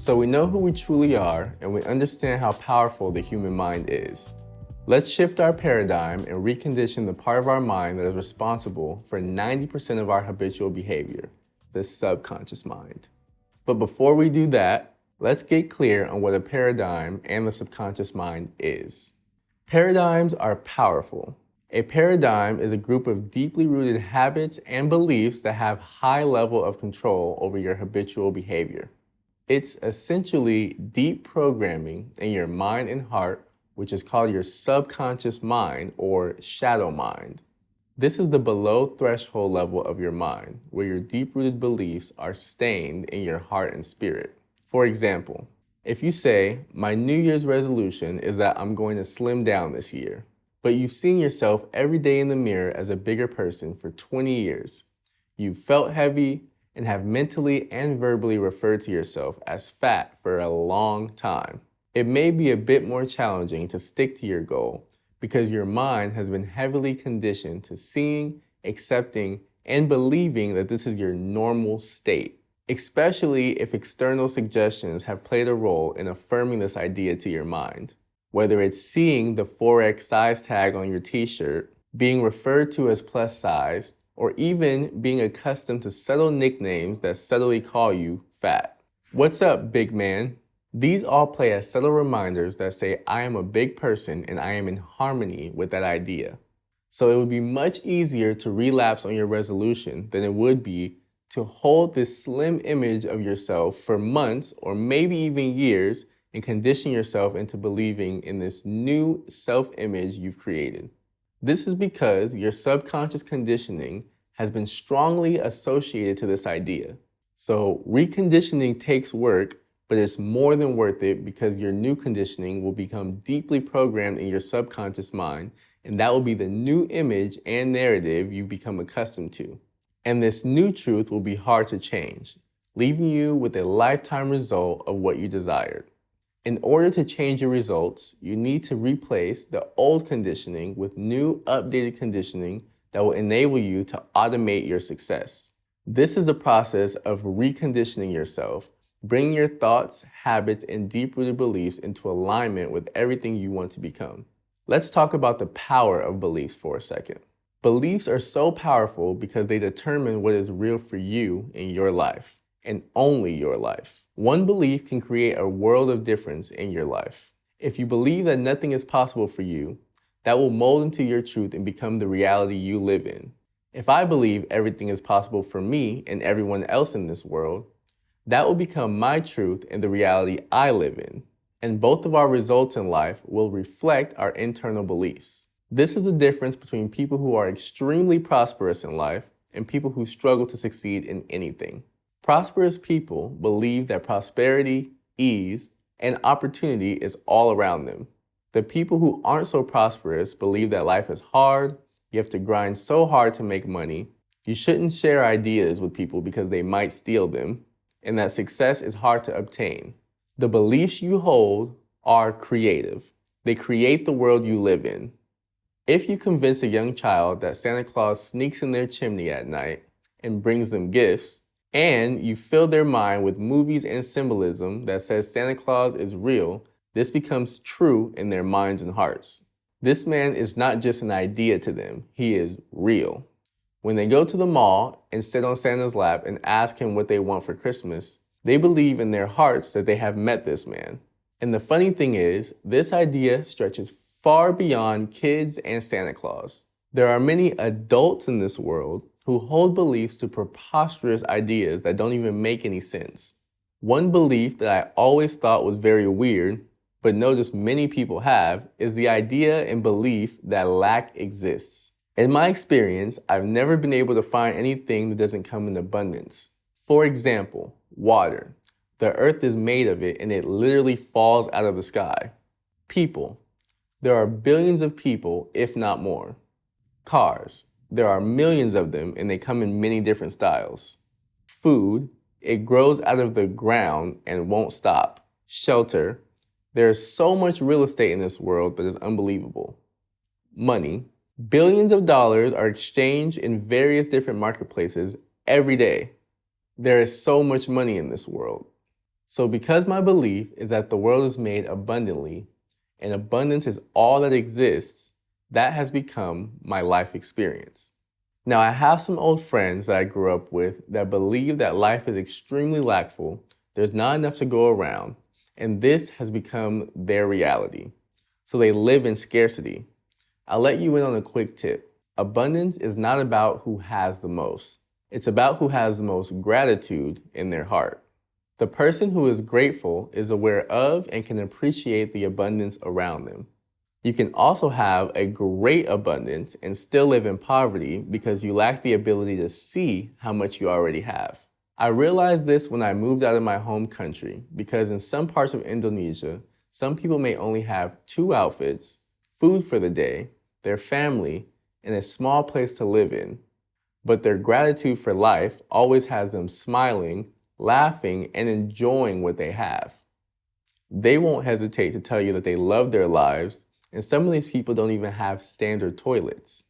So we know who we truly are and we understand how powerful the human mind is. Let's shift our paradigm and recondition the part of our mind that is responsible for 90% of our habitual behavior, the subconscious mind. But before we do that, let's get clear on what a paradigm and the subconscious mind is. Paradigms are powerful. A paradigm is a group of deeply rooted habits and beliefs that have high level of control over your habitual behavior. It's essentially deep programming in your mind and heart, which is called your subconscious mind or shadow mind. This is the below threshold level of your mind, where your deep-rooted beliefs are stained in your heart and spirit. For example, if you say, my New Year's resolution is that I'm going to slim down this year, but you've seen yourself every day in the mirror as a bigger person for 20 years. You've felt heavy and have mentally and verbally referred to yourself as fat for a long time. It may be a bit more challenging to stick to your goal because your mind has been heavily conditioned to seeing, accepting, and believing that this is your normal state, especially if external suggestions have played a role in affirming this idea to your mind. Whether it's seeing the 4X size tag on your t-shirt, being referred to as plus size, or even being accustomed to subtle nicknames that subtly call you fat. What's up, big man? These all play as subtle reminders that say I am a big person and I am in harmony with that idea. So it would be much easier to relapse on your resolution than it would be to hold this slim image of yourself for months or maybe even years and condition yourself into believing in this new self-image you've created. This is because your subconscious conditioning has been strongly associated to this idea. So reconditioning takes work, but it's more than worth it because your new conditioning will become deeply programmed in your subconscious mind, and that will be the new image and narrative you've become accustomed to. And this new truth will be hard to change, leaving you with a lifetime result of what you desired. In order to change your results, you need to replace the old conditioning with new, updated conditioning that will enable you to automate your success. This is the process of reconditioning yourself, bringing your thoughts, habits, and deep-rooted beliefs into alignment with everything you want to become. Let's talk about the power of beliefs for a second. Beliefs are so powerful because they determine what is real for you in your life, and only your life. One belief can create a world of difference in your life. If you believe that nothing is possible for you, that will mold into your truth and become the reality you live in. If I believe everything is possible for me and everyone else in this world, that will become my truth and the reality I live in. And both of our results in life will reflect our internal beliefs. This is the difference between people who are extremely prosperous in life and people who struggle to succeed in anything. Prosperous people believe that prosperity, ease, and opportunity is all around them. The people who aren't so prosperous believe that life is hard, you have to grind so hard to make money, you shouldn't share ideas with people because they might steal them, and that success is hard to obtain. The beliefs you hold are creative. They create the world you live in. If you convince a young child that Santa Claus sneaks in their chimney at night and brings them gifts, and you fill their mind with movies and symbolism that says Santa Claus is real, this becomes true in their minds and hearts. This man is not just an idea to them, he is real. When they go to the mall and sit on Santa's lap and ask him what they want for Christmas, they believe in their hearts that they have met this man. And the funny thing is, this idea stretches far beyond kids and Santa Claus. There are many adults in this world who hold beliefs to preposterous ideas that don't even make any sense. One belief that I always thought was very weird, but notice many people have, is the idea and belief that lack exists. In my experience, I've never been able to find anything that doesn't come in abundance. For example, water. The earth is made of it and it literally falls out of the sky. People. There are billions of people, if not more. Cars. There are millions of them and they come in many different styles. Food. It grows out of the ground and won't stop. Shelter. There is so much real estate in this world that is unbelievable. Money. Billions of dollars are exchanged in various different marketplaces every day. There is so much money in this world. So because my belief is that the world is made abundantly and abundance is all that exists, that has become my life experience. Now, I have some old friends that I grew up with that believe that life is extremely lackful, there's not enough to go around, and this has become their reality. So they live in scarcity. I'll let you in on a quick tip. Abundance is not about who has the most. It's about who has the most gratitude in their heart. The person who is grateful is aware of and can appreciate the abundance around them. You can also have a great abundance and still live in poverty because you lack the ability to see how much you already have. I realized this when I moved out of my home country because in some parts of Indonesia, some people may only have 2 outfits, food for the day, their family, and a small place to live in. But their gratitude for life always has them smiling, laughing, and enjoying what they have. They won't hesitate to tell you that they love their lives, and some of these people don't even have standard toilets.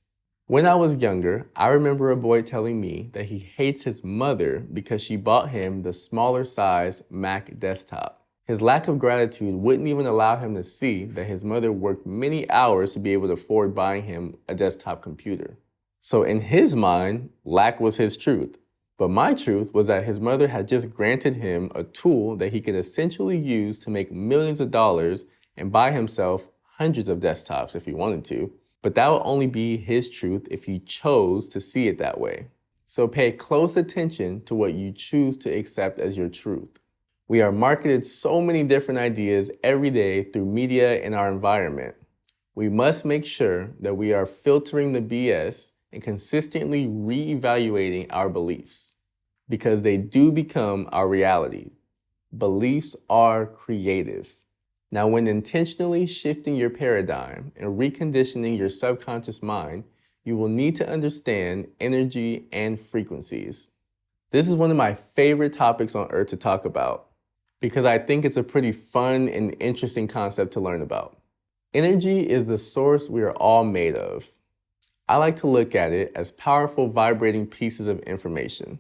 When I was younger, I remember a boy telling me that he hates his mother because she bought him the smaller size Mac desktop. His lack of gratitude wouldn't even allow him to see that his mother worked many hours to be able to afford buying him a desktop computer. So in his mind, lack was his truth. But my truth was that his mother had just granted him a tool that he could essentially use to make millions of dollars and buy himself hundreds of desktops if he wanted to. But that would only be his truth if he chose to see it that way. So pay close attention to what you choose to accept as your truth. We are marketed so many different ideas every day through media and our environment. We must make sure that we are filtering the BS and consistently reevaluating our beliefs because they do become our reality. Beliefs are creative. Now, when intentionally shifting your paradigm and reconditioning your subconscious mind, you will need to understand energy and frequencies. This is one of my favorite topics on earth to talk about because I think it's a pretty fun and interesting concept to learn about. Energy is the source we are all made of. I like to look at it as powerful vibrating pieces of information.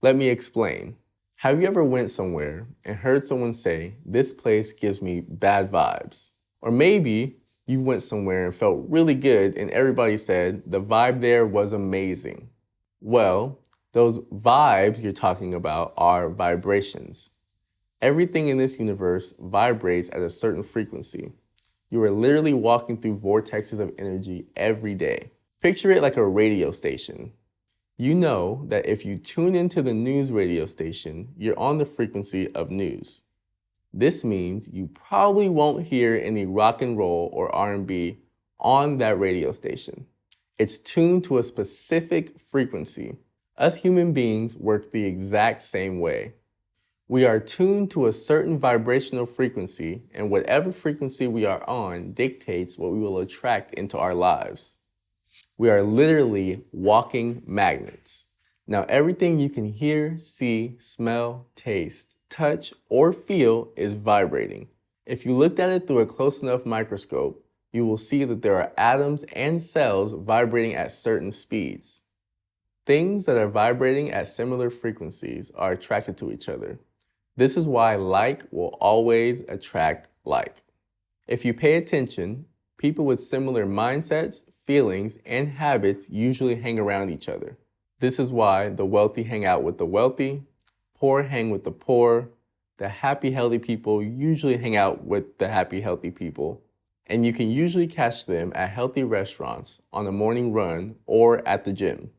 Let me explain. Have you ever went somewhere and heard someone say, "This place gives me bad vibes"? Or maybe you went somewhere and felt really good and everybody said, "The vibe there was amazing." Well, those vibes you're talking about are vibrations. Everything in this universe vibrates at a certain frequency. You are literally walking through vortexes of energy every day. Picture it like a radio station. You know that if you tune into the news radio station, you're on the frequency of news. This means you probably won't hear any rock and roll or R&B on that radio station. It's tuned to a specific frequency. Us human beings work the exact same way. We are tuned to a certain vibrational frequency, and whatever frequency we are on dictates what we will attract into our lives. We are literally walking magnets. Now, everything you can hear, see, smell, taste, touch, or feel is vibrating. If you looked at it through a close enough microscope, you will see that there are atoms and cells vibrating at certain speeds. Things that are vibrating at similar frequencies are attracted to each other. This is why like will always attract like. If you pay attention, people with similar mindsets, feelings, and habits usually hang around each other. This is why the wealthy hang out with the wealthy, poor hang with the poor, the happy, healthy people usually hang out with the happy, healthy people, and you can usually catch them at healthy restaurants, on a morning run, or at the gym.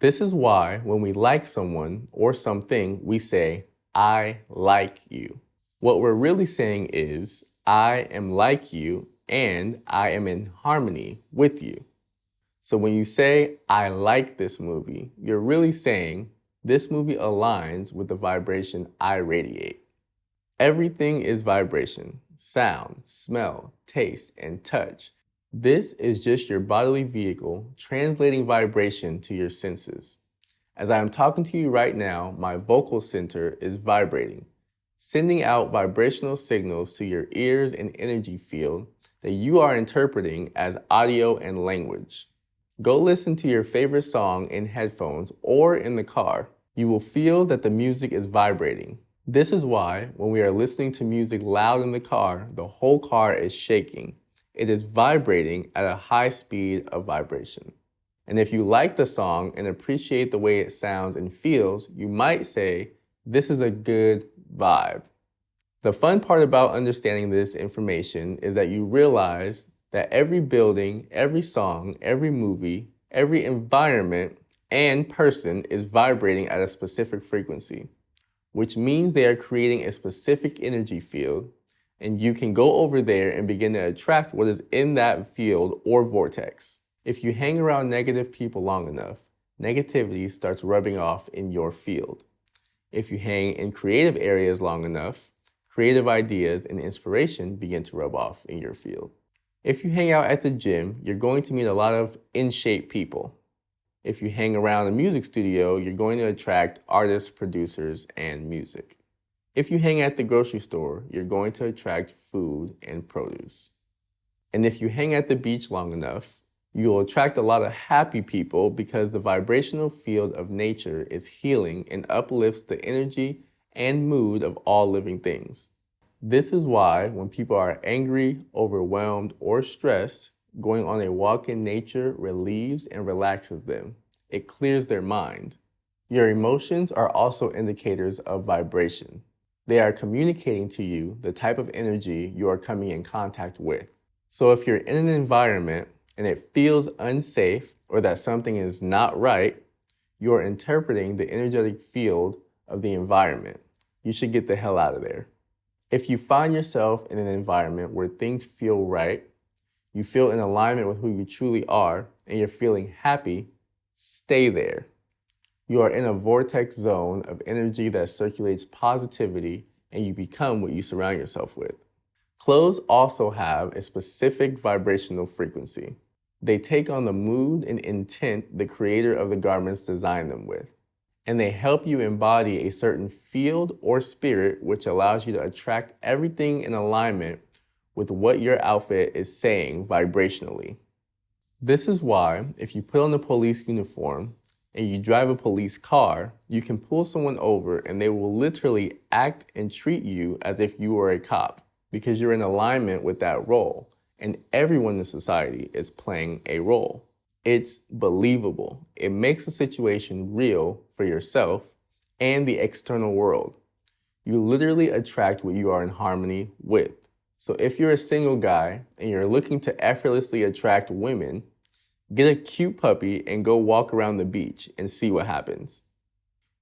This is why when we like someone or something, we say, "I like you." What we're really saying is, "I am like you and I am in harmony with you." So when you say, "I like this movie," you're really saying, "This movie aligns with the vibration I radiate." Everything is vibration: sound, smell, taste, and touch. This is just your bodily vehicle translating vibration to your senses. As I am talking to you right now, my vocal center is vibrating, sending out vibrational signals to your ears and energy field that you are interpreting as audio and language. Go listen to your favorite song in headphones or in the car. You will feel that the music is vibrating. This is why when we are listening to music loud in the car, the whole car is shaking. It is vibrating at a high speed of vibration. And if you like the song and appreciate the way it sounds and feels, you might say, this is a good vibe. The fun part about understanding this information is that you realize that every building, every song, every movie, every environment, and person is vibrating at a specific frequency, which means they are creating a specific energy field, and you can go over there and begin to attract what is in that field or vortex. If you hang around negative people long enough, negativity starts rubbing off in your field. If you hang in creative areas long enough, creative ideas and inspiration begin to rub off in your field. If you hang out at the gym, you're going to meet a lot of in-shape people. If you hang around a music studio, you're going to attract artists, producers, and music. If you hang at the grocery store, you're going to attract food and produce. And if you hang at the beach long enough, you'll attract a lot of happy people because the vibrational field of nature is healing and uplifts the energy and mood of all living things. This is why when people are angry, overwhelmed, or stressed, going on a walk in nature relieves and relaxes them. It clears their mind. Your emotions are also indicators of vibration. They are communicating to you the type of energy you are coming in contact with. So if you're in an environment and it feels unsafe or that something is not right, you are interpreting the energetic field of the environment. You should get the hell out of there. If you find yourself in an environment where things feel right, you feel in alignment with who you truly are, and you're feeling happy, stay there. You are in a vortex zone of energy that circulates positivity, and you become what you surround yourself with. Clothes also have a specific vibrational frequency. They take on the mood and intent the creator of the garments designed them with, and they help you embody a certain field or spirit which allows you to attract everything in alignment with what your outfit is saying vibrationally. This is why if you put on a police uniform and you drive a police car, you can pull someone over and they will literally act and treat you as if you were a cop because you're in alignment with that role, and everyone in society is playing a role. It's believable. It makes the situation real for yourself and the external world. You literally attract what you are in harmony with. So if you're a single guy and you're looking to effortlessly attract women, get a cute puppy and go walk around the beach and see what happens.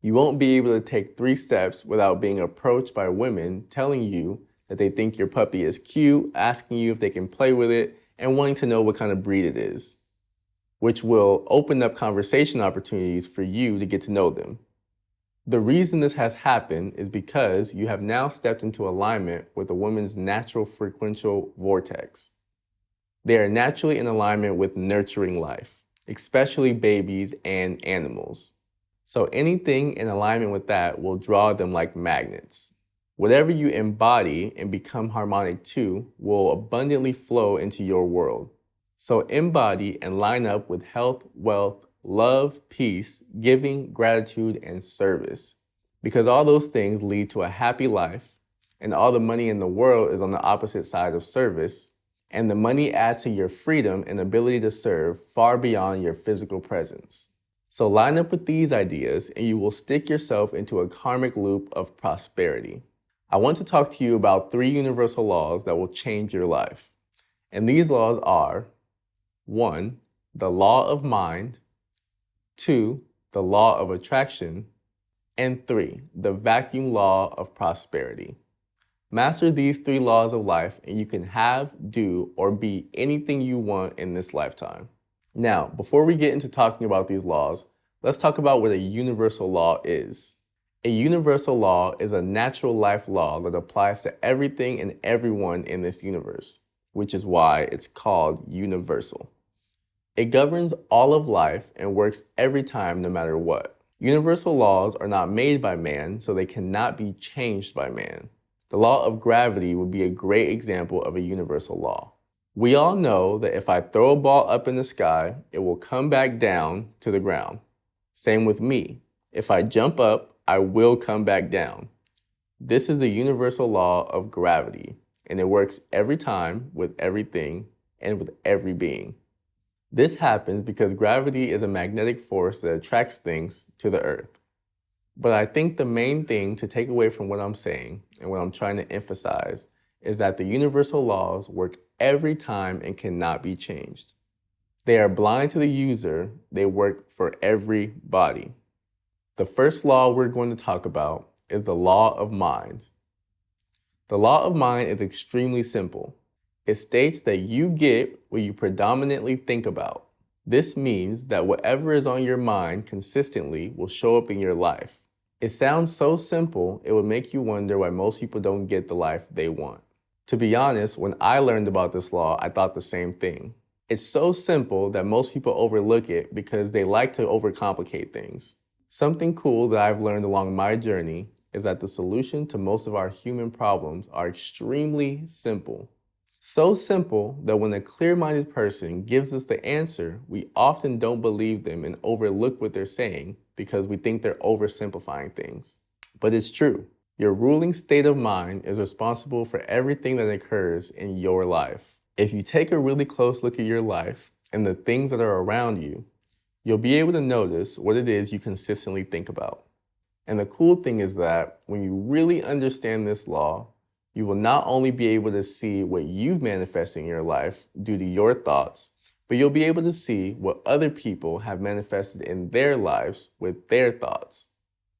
You won't be able to take 3 steps without being approached by women telling you that they think your puppy is cute, asking you if they can play with it, and wanting to know what kind of breed it is, which will open up conversation opportunities for you to get to know them. The reason this has happened is because you have now stepped into alignment with a woman's natural frequential vortex. They are naturally in alignment with nurturing life, especially babies and animals. So anything in alignment with that will draw them like magnets. Whatever you embody and become harmonic to will abundantly flow into your world. So embody and line up with health, wealth, love, peace, giving, gratitude, and service. Because all those things lead to a happy life, and all the money in the world is on the opposite side of service, and the money adds to your freedom and ability to serve far beyond your physical presence. So line up with these ideas and you will stick yourself into a karmic loop of prosperity. I want to talk to you about 3 universal laws that will change your life. And these laws are 1, the law of mind, 2, the law of attraction, and 3, the vacuum law of prosperity. Master these 3 laws of life and you can have, do, or be anything you want in this lifetime. Now, before we get into talking about these laws, let's talk about what a universal law is. A universal law is a natural life law that applies to everything and everyone in this universe, which is why it's called universal. It governs all of life and works every time no matter what. Universal laws are not made by man, so they cannot be changed by man. The law of gravity would be a great example of a universal law. We all know that if I throw a ball up in the sky, it will come back down to the ground. Same with me. If I jump up, I will come back down. This is the universal law of gravity, and it works every time with everything and with every being. This happens because gravity is a magnetic force that attracts things to the earth. But I think the main thing to take away from what I'm saying and what I'm trying to emphasize is that the universal laws work every time and cannot be changed. They are blind to the user, they work for everybody. The first law we're going to talk about is the law of mind. The law of mind is extremely simple. It states that you get what you predominantly think about. This means that whatever is on your mind consistently will show up in your life. It sounds so simple, it would make you wonder why most people don't get the life they want. To be honest, when I learned about this law, I thought the same thing. It's so simple that most people overlook it because they like to overcomplicate things. Something cool that I've learned along my journey is that the solution to most of our human problems are extremely simple. So simple that when a clear-minded person gives us the answer, we often don't believe them and overlook what they're saying because we think they're oversimplifying things. But it's true. Your ruling state of mind is responsible for everything that occurs in your life. If you take a really close look at your life and the things that are around you, you'll be able to notice what it is you consistently think about. And the cool thing is that when you really understand this law, you will not only be able to see what you've manifested in your life due to your thoughts, but you'll be able to see what other people have manifested in their lives with their thoughts.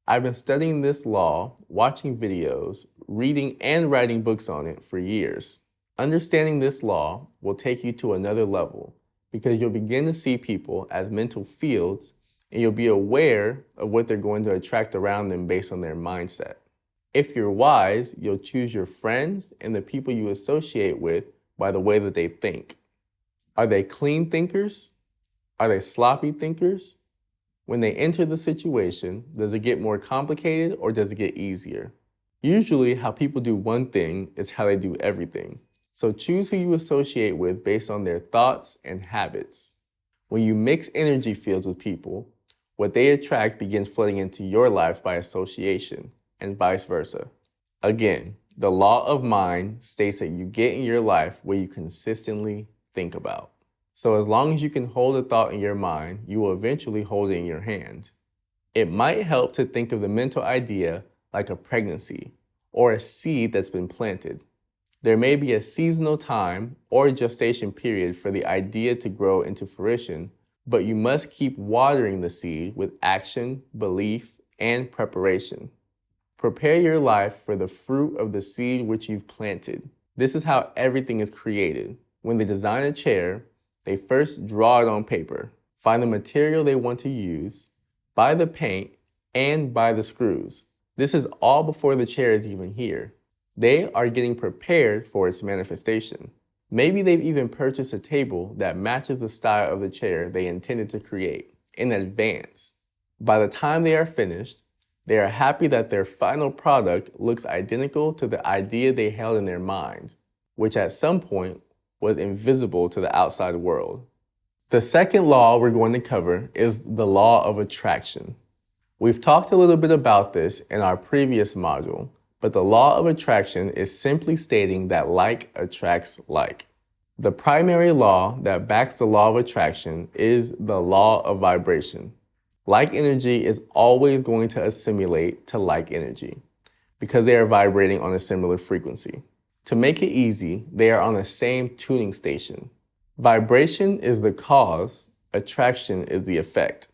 I've been studying this law, watching videos, reading and writing books on it for years. Understanding this law will take you to another level because you'll begin to see people as mental fields and you'll be aware of what they're going to attract around them based on their mindset. If you're wise, you'll choose your friends and the people you associate with by the way that they think. Are they clean thinkers? Are they sloppy thinkers? When they enter the situation, does it get more complicated or does it get easier? Usually, how people do one thing is how they do everything. So choose who you associate with based on their thoughts and habits. When you mix energy fields with people, what they attract begins flooding into your life by association, and vice versa. Again, the law of mind states that you get in your life what you consistently think about. So as long as you can hold a thought in your mind, you will eventually hold it in your hand. It might help to think of the mental idea like a pregnancy or a seed that's been planted. There may be a seasonal time or gestation period for the idea to grow into fruition, but you must keep watering the seed with action, belief, and preparation. Prepare your life for the fruit of the seed which you've planted. This is how everything is created. When they design a chair, they first draw it on paper, find the material they want to use, buy the paint, and buy the screws. This is all before the chair is even here. They are getting prepared for its manifestation. Maybe they've even purchased a table that matches the style of the chair they intended to create in advance. By the time they are finished, they are happy that their final product looks identical to the idea they held in their mind, which at some point was invisible to the outside world. The second law we're going to cover is the law of attraction. We've talked a little bit about this in our previous module, but the law of attraction is simply stating that like attracts like. The primary law that backs the law of attraction is the law of vibration. Like energy is always going to assimilate to like energy because they are vibrating on a similar frequency. To make it easy, they are on the same tuning station. Vibration is the cause, attraction is the effect.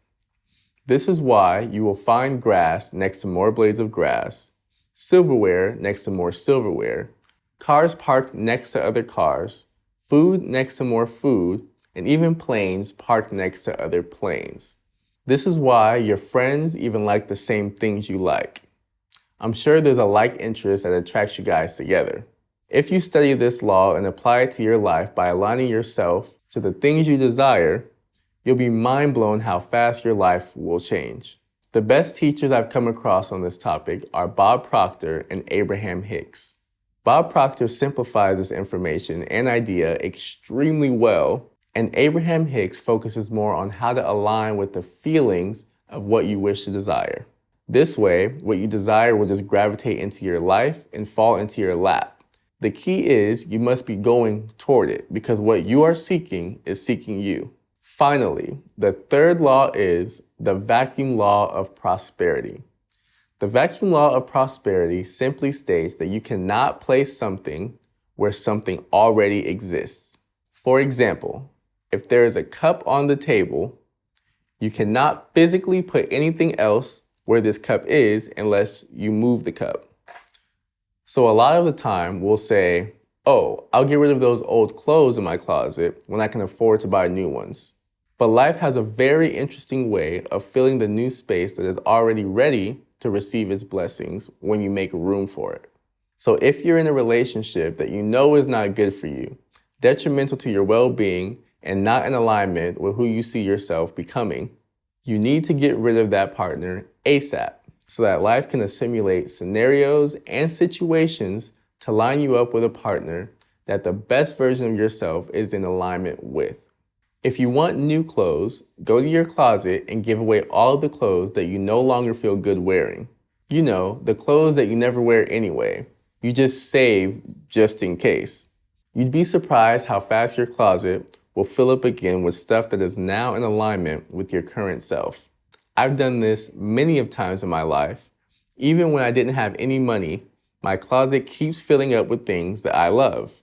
This is why you will find grass next to more blades of grass, silverware next to more silverware, cars parked next to other cars, food next to more food, and even planes parked next to other planes. This is why your friends even like the same things you like. I'm sure there's a like interest that attracts you guys together. If you study this law and apply it to your life by aligning yourself to the things you desire, you'll be mind blown how fast your life will change. The best teachers I've come across on this topic are Bob Proctor and Abraham Hicks. Bob Proctor simplifies this information and idea extremely well, and Abraham Hicks focuses more on how to align with the feelings of what you wish to desire. This way, what you desire will just gravitate into your life and fall into your lap. The key is you must be going toward it because what you are seeking is seeking you. Finally, the third law is the vacuum law of prosperity. The vacuum law of prosperity simply states that you cannot place something where something already exists. For example, if there is a cup on the table, you cannot physically put anything else where this cup is unless you move the cup. So a lot of the time we'll say, oh, I'll get rid of those old clothes in my closet when I can afford to buy new ones. But life has a very interesting way of filling the new space that is already ready to receive its blessings when you make room for it. So if you're in a relationship that you know is not good for you, detrimental to your well-being, and not in alignment with who you see yourself becoming, you need to get rid of that partner ASAP so that life can assimilate scenarios and situations to line you up with a partner that the best version of yourself is in alignment with. If you want new clothes, go to your closet and give away all of the clothes that you no longer feel good wearing. You know, the clothes that you never wear anyway. You just save just in case. You'd be surprised how fast your closet will fill up again with stuff that is now in alignment with your current self. I've done this many of times in my life. Even when I didn't have any money, my closet keeps filling up with things that I love.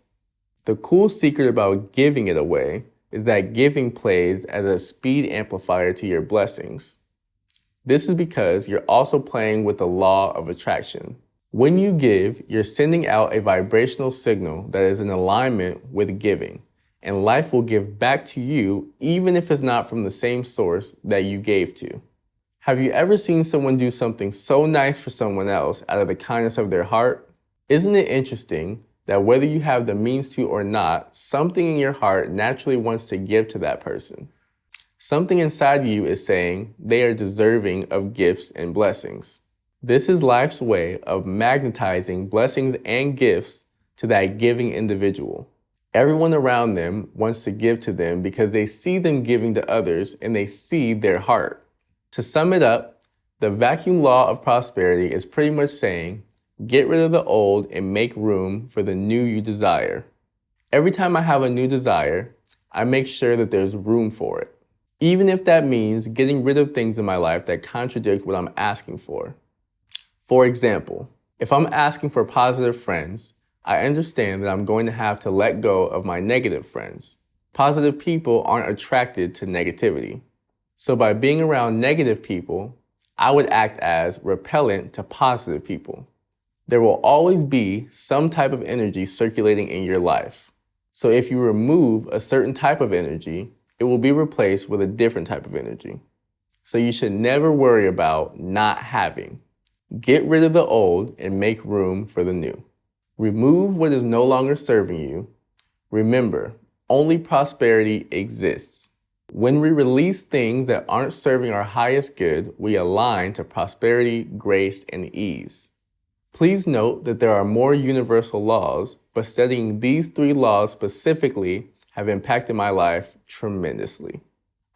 The cool secret about giving it away is that giving plays as a speed amplifier to your blessings. This is because you're also playing with the law of attraction. When you give, you're sending out a vibrational signal that is in alignment with giving, and life will give back to you even if it's not from the same source that you gave to. Have you ever seen someone do something so nice for someone else out of the kindness of their heart? Isn't it interesting that whether you have the means to or not, something in your heart naturally wants to give to that person? Something inside you is saying they are deserving of gifts and blessings. This is life's way of magnetizing blessings and gifts to that giving individual. Everyone around them wants to give to them because they see them giving to others and they see their heart. To sum it up, the vacuum law of prosperity is pretty much saying, get rid of the old and make room for the new you desire. Every time I have a new desire, I make sure that there's room for it, even if that means getting rid of things in my life that contradict what I'm asking for. For example, if I'm asking for positive friends, I understand that I'm going to have to let go of my negative friends. Positive people aren't attracted to negativity. So by being around negative people, I would act as repellent to positive people. There will always be some type of energy circulating in your life. So if you remove a certain type of energy, it will be replaced with a different type of energy. So you should never worry about not having. Get rid of the old and make room for the new. Remove what is no longer serving you. Remember, only prosperity exists. When we release things that aren't serving our highest good, we align to prosperity, grace, and ease. Please note that there are more universal laws, but studying these 3 laws specifically have impacted my life tremendously.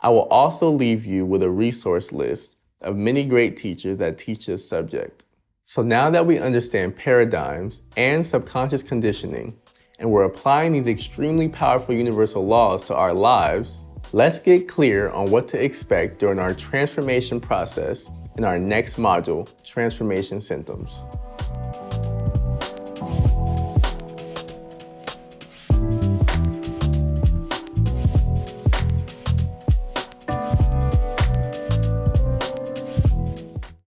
I will also leave you with a resource list of many great teachers that teach this subject. So now that we understand paradigms and subconscious conditioning, and we're applying these extremely powerful universal laws to our lives, let's get clear on what to expect during our transformation process in our next module, Transformation Symptoms.